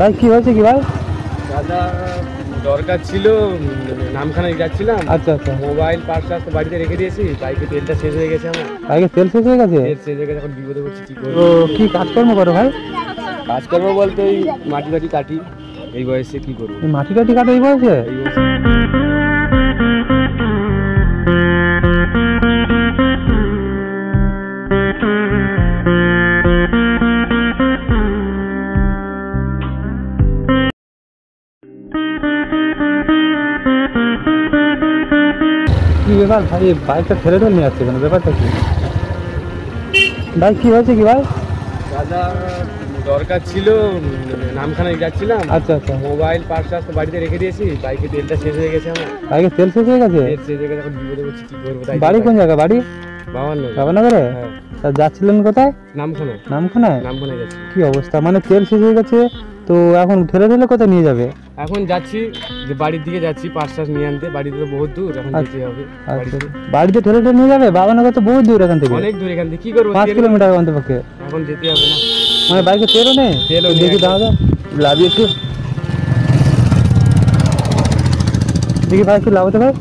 ভাই কি হয়েছে কি ভাই? দাদা দরকার ছিল, নামখানায় যাচ্ছিলাম। আচ্ছা আচ্ছা। মোবাইল পার্স তো বাড়িতে রেখে দিয়েছি, বাইকে তেলটা শেষ হয়ে গেছে। আমার বাইকে তেল শেষ হয়ে গেছে? তেল শেষ হয়ে গেছে, এখন বিপদে পড়ছি, কি করবো? তো কি কাজকর্ম করো ভাই? কাজকর্ম বলতে ওই মাটি টাটি কাটি, এই বয়সে কি করবো? মাটি টাটি কাটো এই বয়সে? এই বয়সে কি ব্যাপার ভাই, বাইকটা ঠেলে ঠেলে নিয়ে আসছে কেন, ব্যাপারটা কি ভাই? কি হয়েছে কি ভাই? দাদা দরকার ছিল, নামখানায় যাচ্ছিলাম। আচ্ছা আচ্ছা। মোবাইল পার্স তো বাড়িতে রেখে দিয়েছি, বাইকে তেলটা শেষ হয়ে গেছে। আমার বাইকে তেল শেষ হয়ে গেছে? তেল শেষ হয়ে গেছে, এখন বিপদে পড়ছি, কি করবো? তাই বাড়ি কোন জায়গা? বাড়ি বাবানগরে? হ্যাঁ। তা যাচ্ছিলেন কোথায়? নামখানায়। নামখানায়? নামখানায় যাচ্ছি। কি অবস্থা, মানে তেল শেষ হয়ে গেছে তো এখন ঠেলে ঠেলে কোথায় নিয়ে যাবে? এখন যাচ্ছি যে বাড়ির দিকে যাচ্ছি, পার্স নিয়ে আনতে। বাড়িতে তো বহুত দূর, এখন যেতে হবে। আচ্ছা, বাড়িতে ঠেলে ঠেলে নিয়ে যাবে? বাবানগর তো বহুত দূর এখান থেকে, অনেক দূর এখান থেকে, কি করবো? 5 কিলোমিটার অন্তপক্ষে। এখন যেতে হবে না, মানে বাইকে তেলও নেই? তেলও নেই। দেখি দাঁড়া লাভি একটু, দেখি ভাই একটু লাভতে ভাই।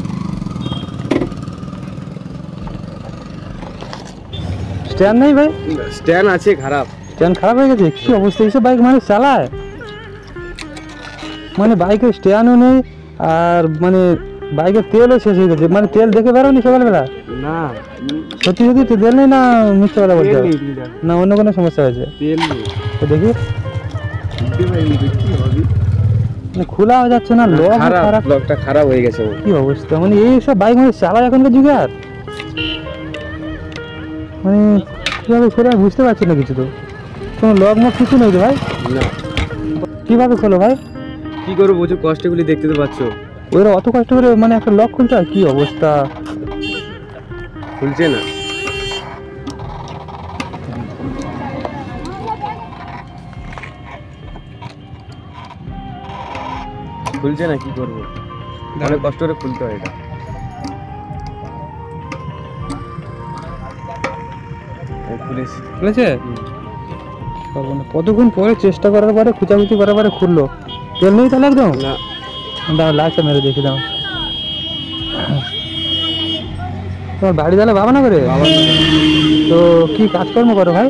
স্ট্যান্ড নেই ভাই? স্ট্যান্ড আছে, খারাপ। স্ট্যান্ড খারাপ হয়ে গেছে? কি অবস্থা, এইসব বাইক মানে চালায়? মানে বাইকের স্ট্যান্ডও নেই, আর মানে বাইকের তেলও শেষ হয়ে গেছে। মানে তেল দেখে বেরোনি সকালবেলা? না সত্যি সত্যি তেল নেই না মিথ্যে কথা বলতে হবে? না অন্য কোনো সমস্যা হয়েছে? তেল নেই তো দেখি মানে খোলা হয়ে যাচ্ছে না, লক খারাপ, লকটা খারাপ হয়ে গেছে। কি অবস্থা, মানে এইসব বাইক মানে চালায় এখনকার যুগে? আর মানে কীভাবে খোলা বুঝতে পারছি না কিছু, তো কোনো লক মক কিছু নেই তো ভাই? না কীভাবে খোলো ভাই? কি করবো, প্রচুর কষ্টগুলি দেখতে তো পাচ্ছ। ওরা অত কষ্ট করে মানে একটা লক খুলতে হয়? কি অবস্থা, খুলছে না। খুলছে না, কি করবো? অনেক কষ্ট করে খুলতে হয় এটা। খুলেছি। খুলেছে? কতক্ষণ পরে চেষ্টা করার পরে, খুঁচাখুচি করার পরে খুললো? তেল নেই তাহলে একদম? না। দাও লাইটটা মেরে দেখি, দাও। তোমার বাড়ি তাহলে বাবানগরে? তো কি কাজকর্ম করো ভাই?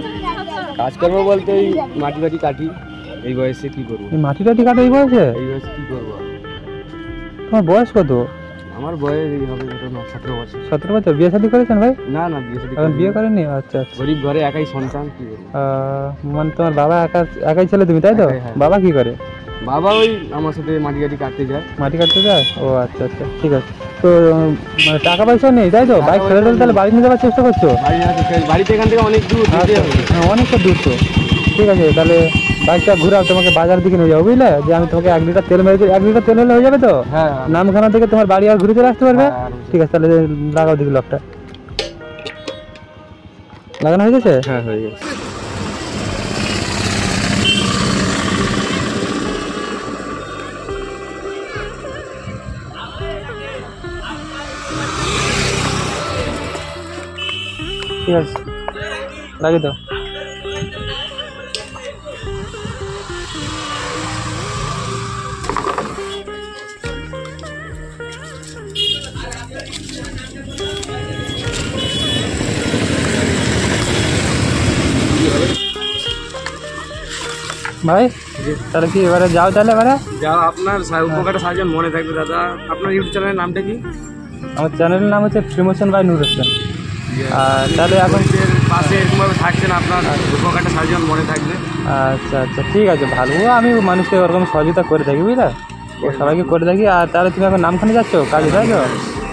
কাজকর্ম বলতে ওই মাটি বাটি কাটি, এই বয়সে কি করবো? এই মাটি টাটি কাটো এই বয়সে? এই বয়সে কি করবো? তোমার বয়স কত? আমার বয়স এই হবে 17 বছর। 17 বছর। বিয়ে শাদী করেছেন ভাই? না না, বিয়ে শাদী এখন বিয়ে করেননি? আচ্ছা আচ্ছা। গরিব ঘরে, একাই সন্তান, কি করবো? মানে তোমার বাবা একাই ছেলে, তুমি তাই তো? একাই, হ্যাঁ। বাবা কি করে? বাবা ওই আমার সাথে মাটি কাটি কাটতে যায়। মাটি কাটতে যায়? ও আচ্ছা আচ্ছা, ঠিক আছে। তো মানে টাকা পয়সা নেই তাই তো? বাইক ফেলে ঠেলে তাহলে বাড়ি নিয়ে যাওয়ার চেষ্টা করছো? বাড়িতে এখান থেকে অনেক দূর, যেতে হবে। হ্যাঁ অনেকটা দূর তো। ঠিক আছে তাহলে বাইকটা ঘুরাও, তোমাকে বাজার দিকে নিয়ে যাবো বুঝলে? যে আমি তোমাকে 1 লিটার তেল মেরে দিই। 1 লিটার তেল হলে হয়ে যাবে তো? হ্যাঁ। নামখানা থেকে তোমার বাড়ি আর ঘুরে চলে আসতে পারবে? ঠিক আছে তাহলে লাগাও দেখি লকটা। লাগানো হয়ে গেছে? হ্যাঁ হয়ে গেছে। ঠিক আছে লাগিয়ে দাও। ভাই তাহলে কি এবারে যাও? তাহলে এবারে যাও, আপনার উপকারটা সাহায্য মনে থাকবে দাদা। আপনার ইউটিউব চ্যানেলের নামটা কি? আমার চ্যানেলের নাম হচ্ছে প্রিমোশন বাই নূর হোসেন। আর তাহলে এখন পাশে এরকমভাবে থাকছেন, আপনার উপকারটা সাহায্য মনে থাকবে। আচ্ছা আচ্ছা ঠিক আছে, ভালো। আমি মানুষকে ওরকম সহযোগিতা করে থাকি বুঝলে, ও সবাইকে করে থাকি। আর তাহলে তুমি এখন নামখানে যাচ্ছ কাজে তাই তো?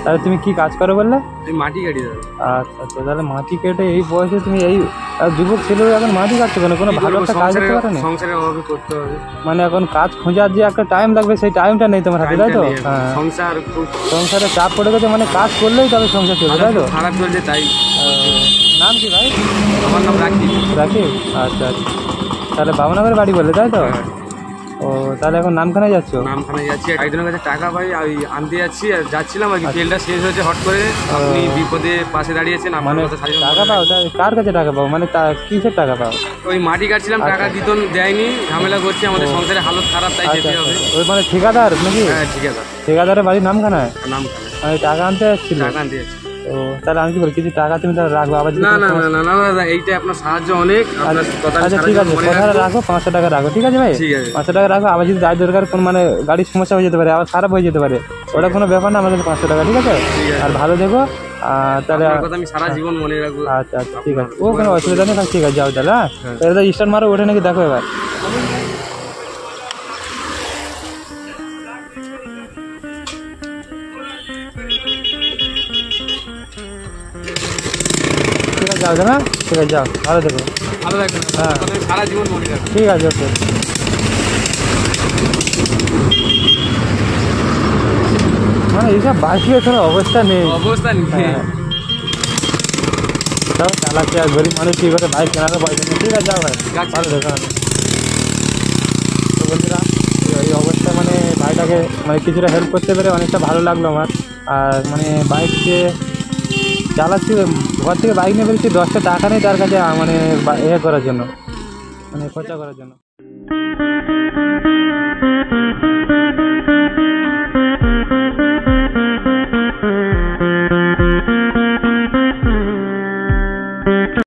তাহলে তুমি কি কাজ করো বললে? মাটি কাটি দাদা। আচ্ছা আচ্ছা, তাহলে মাটি কেটে এই বয়সে তুমি এই যুবক ছেলে এখন মাটি কাটছো কেন? কোনো ভালো একটা কাজ করতে পারো না? সংসারের অভাবে করতে হবে। মানে এখন কাজ খোঁজার যে একটা টাইম লাগবে সেই টাইমটা নেই তোমার হাতে তাই তো? হ্যাঁ, সংসারে চাপ পড়ে গেছে, মানে কাজ করলেই তবে সংসার চলবে তাই তো? খারাপ চলছে তাই। নাম কি ভাই? আমার নাম রাখি। রাখি? আচ্ছা আচ্ছা, তাহলে বাবানগরের বাড়ি বললে তাই তো? ও তাহলে এখন নামখানায় যাচ্ছ? নামখানায় যাচ্ছি, একজনের কাছে টাকা পাই ওই আনতে যাচ্ছি, আর যাচ্ছিলাম আর কি, তেলটা শেষ হয়েছে হট করে, আপনি বিপদে পাশে দাঁড়িয়েছেন, আমার মানে কথা সারিয়ে টাকা পাও? কার কাছে টাকা পাও? মানে কিসের টাকা পাও? ওই মাটি কাটছিলাম, টাকা দেয়নি, ঝামেলা করছে, আমাদের সংসারে হালত খারাপ, তাই যেতে হবে। ওই মানে ঠিকাদার নাকি? হ্যাঁ ঠিক আছে, ঠিকাদারের বাড়ি নামখানায়? নামখানায় মানে টাকা আনতে যাচ্ছিল? টাকা আনতে যাচ্ছি। ও তাহলে আমি কি বলি, কিছু টাকা তুমি তাহলে রাখবো আবার যদি না না তোমার- না না না দাদা, এইটা আপনার সাহায্য অনেক, আপনার কথা আমি আচ্ছা সারা ঠিক জীবন আছে, মনে কথাটা রাখবো। রাখো, 500 টাকা রাখো, ঠিক আছে ভাই? ঠিক আছে। 500 টাকা রাখো, আবার যদি যাই দরকার কোন মানে গাড়ির সমস্যা হয়ে যেতে পারে, আবার খারাপ হয়ে যেতে পারে, ওটা কোনো ব্যাপার না, আমাদের 500 টাকা, ঠিক আছে? ঠিক আছে। আর ভালো দেখো, তাহলে আপনার কথা আমি সারা জীবন মনে রাখবো। আচ্ছা আচ্ছা ঠিক আছে, ও কোনো অসুবিধা নেই, ঠিক আছে যাও তাহলে। হ্যাঁ হ্যাঁ। তাহলে স্টার্ট মারো, ওঠে নাকি দেখো এবার। ঠিক আছে যাও দাদা, ঠিক আছে যাও, ভালো দেখো। ভালো থাকবেন, হ্যাঁ। আপনার কথা আমি সারা জীবন মনে রাখবো। ঠিক আছে ওকে। মানে এইসব বাসিয়ে কোনো অবস্থা নেই। অবস্থা নেই। হ্যাঁ। সব চালাচ্ছে, আর গরিব মানুষ কী করে বাইক কেনারও পয়সা নেই। ঠিক আছে যাও ভাই, যাচ্ছি। ভালো দেখো। তো বন্ধুরা, এই অবস্থা মানে ভাইটাকে মানে কিছুটা হেল্প করতে পেরে অনেকটা ভালো লাগলো আমার। আর মানে বাইককে চালাচ্ছি, ঘর থেকে বাইক নিয়ে বেরিয়েছি, 10টা টাকা নেই তার কাছে মানে করার জন্য, মানে খরচা করার জন্য।